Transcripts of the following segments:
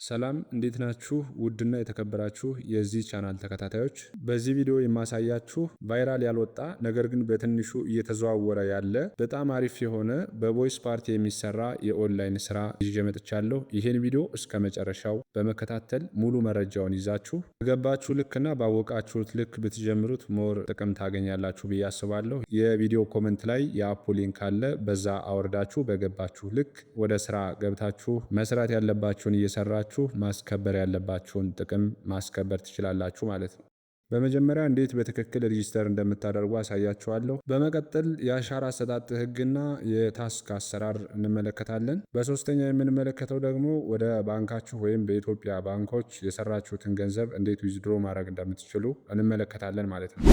ሰላም እንዴት ናችሁ? ውድና የተከበራችሁ የዚህ ቻናል ተከታታዮች፣ በዚህ ቪዲዮ የማሳያችሁ ቫይራል ያልወጣ ነገር ግን በትንሹ እየተዘዋወረ ያለ በጣም አሪፍ የሆነ በቮይስ ፓርቲ የሚሰራ የኦንላይን ስራ ይዤ መጥቻለሁ። ይህን ቪዲዮ እስከ መጨረሻው በመከታተል ሙሉ መረጃውን ይዛችሁ በገባችሁ ልክና ባወቃችሁት ልክ ብትጀምሩት ሞር ጥቅም ታገኛላችሁ ብዬ አስባለሁ። የቪዲዮ ኮመንት ላይ የአፑ ሊንክ አለ። በዛ አወርዳችሁ በገባችሁ ልክ ወደ ስራ ገብታችሁ መስራት ያለባችሁን እየሰራችሁ ማስከበር ያለባችሁን ጥቅም ማስከበር ትችላላችሁ ማለት ነው። በመጀመሪያ እንዴት በትክክል ሬጂስተር እንደምታደርጉ አሳያችኋለሁ። በመቀጠል የአሻራ አሰጣጥ ህግና የታስክ አሰራር እንመለከታለን። በሶስተኛ የምንመለከተው ደግሞ ወደ ባንካችሁ ወይም በኢትዮጵያ ባንኮች የሰራችሁትን ገንዘብ እንዴት ዊዝድሮ ማድረግ እንደምትችሉ እንመለከታለን ማለት ነው።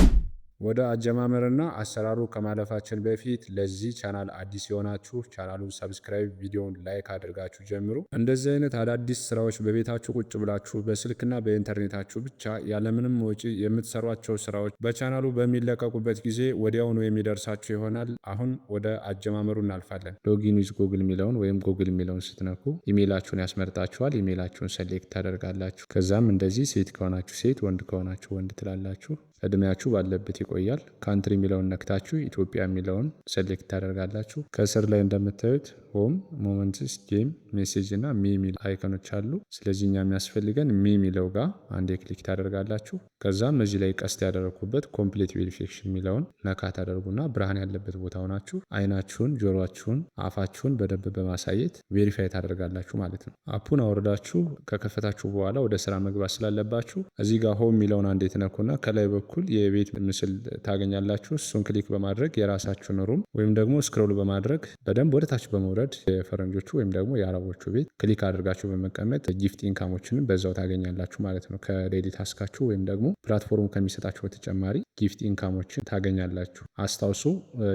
ወደ አጀማመርና አሰራሩ ከማለፋችን በፊት ለዚህ ቻናል አዲስ የሆናችሁ ቻናሉን ሰብስክራይብ፣ ቪዲዮውን ላይክ አድርጋችሁ ጀምሩ። እንደዚህ አይነት አዳዲስ ስራዎች በቤታችሁ ቁጭ ብላችሁ በስልክና በኢንተርኔታችሁ ብቻ ያለምንም ወጪ የምትሰሯቸው ስራዎች በቻናሉ በሚለቀቁበት ጊዜ ወዲያውኑ የሚደርሳችሁ ይሆናል። አሁን ወደ አጀማመሩ እናልፋለን። ሎጊን ዊዝ ጉግል የሚለውን ወይም ጉግል የሚለውን ስትነኩ ኢሜይላችሁን ያስመርጣችኋል። ኢሜይላችሁን ሰሌክት ታደርጋላችሁ። ከዛም እንደዚህ ሴት ከሆናችሁ ሴት፣ ወንድ ከሆናችሁ ወንድ ትላላችሁ። እድሜያችሁ ባለበት ይቆያል። ካንትሪ የሚለውን ነክታችሁ ኢትዮጵያ የሚለውን ሴሌክት ታደርጋላችሁ። ከስር ላይ እንደምታዩት ሆም፣ ሞመንትስ፣ ጌም፣ ሜሴጅ እና ሚ የሚል አይከኖች አሉ። ስለዚህ እኛ የሚያስፈልገን ሚ የሚለው ጋር አንዴ ክሊክ ታደርጋላችሁ። ከዛም እዚህ ላይ ቀስት ያደረግኩበት ኮምፕሌት ቬሪፊኬሽን የሚለውን ነካ ታደርጉና ብርሃን ያለበት ቦታ ሆናችሁ አይናችሁን፣ ጆሮአችሁን፣ አፋችሁን በደንብ በማሳየት ቬሪፋይ ታደርጋላችሁ ማለት ነው። አፑን አውርዳችሁ ከከፈታችሁ በኋላ ወደ ስራ መግባት ስላለባችሁ እዚህ ጋር ሆም የሚለውን አንዴ ትነኩና ከላይ በኩል የቤት ምስል ታገኛላችሁ። እሱን ክሊክ በማድረግ የራሳችሁን ሩም ወይም ደግሞ ስክሮል በማድረግ በደንብ ወደታች በመውረድ የፈረንጆቹ ወይም ደግሞ የአረቦቹ ቤት ክሊክ አድርጋችሁ በመቀመጥ ጊፍት ኢንካሞችንም በዛው ታገኛላችሁ ማለት ነው። ከዴሊ ታስካችሁ ወይም ደግሞ ፕላትፎርሙ ከሚሰጣችሁ በተጨማሪ ጊፍት ኢንካሞችን ታገኛላችሁ። አስታውሱ፣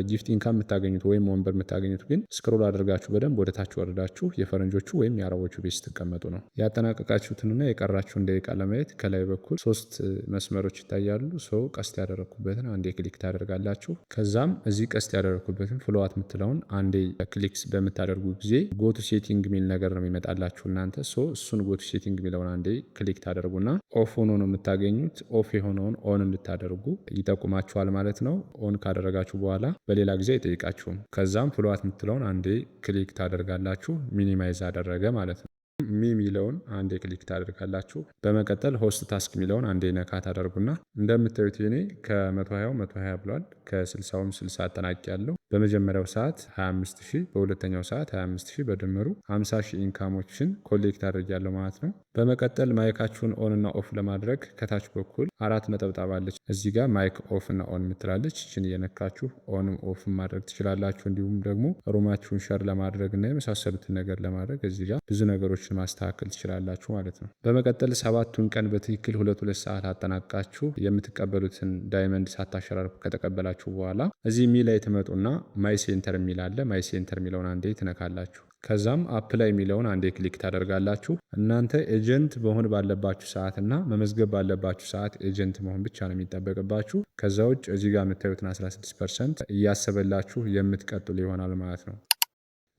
ጊፍት ኢንካም የምታገኙት ወይም ወንበር የምታገኙት ግን ስክሮል አድርጋችሁ በደንብ ወደታች ወርዳችሁ የፈረንጆቹ ወይም የአረቦቹ ቤት ስትቀመጡ ነው። ያጠናቀቃችሁትንና የቀራችሁን ደቂቃ ለማየት ከላይ በኩል 3 መስመሮች ይታያሉ። ሰው ቀስት ያደረግኩበትን አንዴ ክሊክ ታደርጋላችሁ። ከዛም እዚህ ቀስት ያደረግኩበትን ፍሎዋት የምትለውን አንዴ ክሊክስ በምታደርጉ ጊዜ ጎቱ ሴቲንግ የሚል ነገር ነው የሚመጣላችሁ እናንተ። እሱን ጎቱ ሴቲንግ የሚለውን አንዴ ክሊክ ታደርጉና ኦፍ ሆኖ ነው የምታገኙት። ኦፍ የሆነውን ኦን እንድታደርጉ ይጠቁማችኋል ማለት ነው። ኦን ካደረጋችሁ በኋላ በሌላ ጊዜ አይጠይቃችሁም። ከዛም ፍሎዋት የምትለውን አንዴ ክሊክ ታደርጋላችሁ። ሚኒማይዝ አደረገ ማለት ነው። ሚ የሚለውን አንዴ ክሊክ ታደርጋላችሁ። በመቀጠል ሆስት ታስክ የሚለውን አንዴ ነካ ታደርጉና እንደምታዩት እኔ ከ120 120 ብሏል። ከ60 60 አጠናቂ ያለው በመጀመሪያው ሰዓት 25000፣ በሁለተኛው ሰዓት 25000፣ በድምሩ 50000 ኢንካሞችን ኮሌክት አድርጊያለሁ ማለት ነው። በመቀጠል ማይካችሁን ኦን እና ኦፍ ለማድረግ ከታች በኩል 4 ነጠብጣብ አለች። እዚህ ጋር ማይክ ኦፍ እና ኦን የምትላለች። እችን እየነካችሁ ኦንም ኦፍ ማድረግ ትችላላችሁ። እንዲሁም ደግሞ ሩማችሁን ሸር ለማድረግ እና የመሳሰሉትን ነገር ለማድረግ እዚህ ጋር ብዙ ነገሮችን ማስተካከል ትችላላችሁ ማለት ነው። በመቀጠል 7ቱን ቀን በትክክል 2 ሰዓት አጠናቃችሁ የምትቀበሉትን ዳይመንድ ሳታሸራርፉ ከተቀበላችሁ በኋላ እዚህ ሚ ላይ ትመጡና ማይ ሴንተር የሚል አለ። ማይ ሴንተር የሚለውን አንዴ ትነካላችሁ። ከዛም አፕላይ የሚለውን አንዴ ክሊክ ታደርጋላችሁ። እናንተ ኤጀንት መሆን ባለባችሁ ሰዓት እና መመዝገብ ባለባችሁ ሰዓት ኤጀንት መሆን ብቻ ነው የሚጠበቅባችሁ። ከዛ ውጭ እዚህ ጋር የምታዩትን 16% እያሰበላችሁ የምትቀጥሉ ይሆናል ማለት ነው።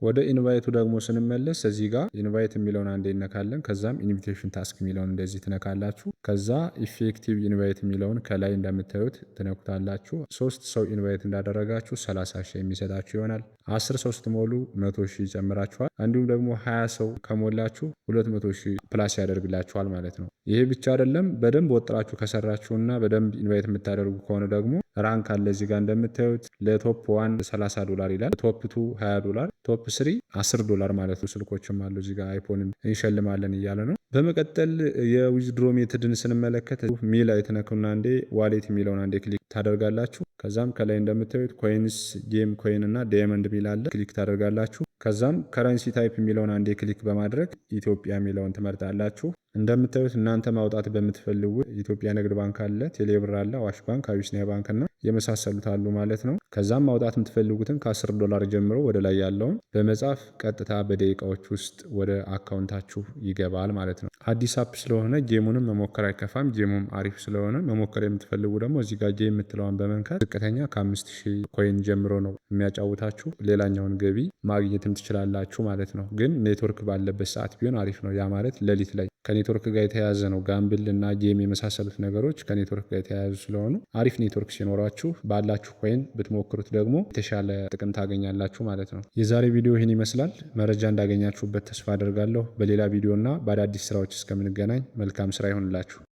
ወደ ኢንቫይቱ ደግሞ ስንመለስ እዚህ ጋር ኢንቫይት የሚለውን አንዴ እነካለን። ከዛም ኢንቪቴሽን ታስክ የሚለውን እንደዚህ ትነካላችሁ። ከዛ ኢፌክቲቭ ኢንቫይት የሚለውን ከላይ እንደምታዩት ትነኩታላችሁ። 3 ሰው ኢንቫይት እንዳደረጋችሁ 30,000 የሚሰጣችሁ ይሆናል። 10 ሰው ስትሞሉ 100,000 ይጨምራችኋል። እንዲሁም ደግሞ 20 ሰው ከሞላችሁ 200,000 ፕላስ ያደርግላችኋል ማለት ነው። ይሄ ብቻ አይደለም። በደንብ ወጥራችሁ ከሰራችሁና በደንብ ኢንቫይት የምታደርጉ ከሆነ ደግሞ ራንክ አለ። እዚህ ጋር እንደምታዩት ለቶፕ 1 $30 ይላል። ቶፕ 2 $20፣ ቶፕ 3 $10 ማለት ነው። ስልኮችም አሉ እዚህ ጋር አይፎንም እንሸልማለን እያለ ነው። በመቀጠል የዊዝድሮ ሜትድን ስንመለከት ሚ ላይ ትነኩና አንዴ ዋሌት የሚለውን አንዴ ክሊክ ታደርጋላችሁ። ከዛም ከላይ እንደምታዩት ኮይንስ፣ ጌም ኮይን እና ዳይመንድ የሚል አለ። ክሊክ ታደርጋላችሁ። ከዛም ከረንሲ ታይፕ የሚለውን አንዴ ክሊክ በማድረግ ኢትዮጵያ የሚለውን ትመርጣላችሁ። እንደምታዩት እናንተ ማውጣት በምትፈልጉ ኢትዮጵያ ንግድ ባንክ አለ፣ ቴሌብር አለ፣ አዋሽ ባንክ፣ አቢሲኒያ ባንክ እና የመሳሰሉት አሉ ማለት ነው። ከዛም ማውጣት የምትፈልጉትን $10 ጀምሮ ወደ ላይ ያለውን በመጻፍ ቀጥታ በደቂቃዎች ውስጥ ወደ አካውንታችሁ ይገባል ማለት ነው። አዲስ አፕ ስለሆነ ጌሙንም መሞከር አይከፋም። ጌሙም አሪፍ ስለሆነ መሞከር የምትፈልጉ ደግሞ እዚህ ጋር ጌም የምትለዋን በመንካት ዝቅተኛ ከ5000 ኮይን ጀምሮ ነው የሚያጫውታችሁ። ሌላኛውን ገቢ ማግኘትም ትችላላችሁ ማለት ነው። ግን ኔትወርክ ባለበት ሰዓት ቢሆን አሪፍ ነው። ያ ማለት ሌሊት ላይ ከኔትወርክ ጋር የተያያዘ ነው። ጋምብል እና ጌም የመሳሰሉት ነገሮች ከኔትወርክ ጋር የተያያዙ ስለሆኑ አሪፍ ኔትወርክ ሲኖራችሁ ባላችሁ ኮይን ብትሞክሩት ደግሞ የተሻለ ጥቅም ታገኛላችሁ ማለት ነው። የዛሬ ቪዲዮ ይህን ይመስላል። መረጃ እንዳገኛችሁበት ተስፋ አደርጋለሁ። በሌላ ቪዲዮ እና በአዳዲስ ስራዎች እስከምንገናኝ መልካም ስራ ይሆንላችሁ።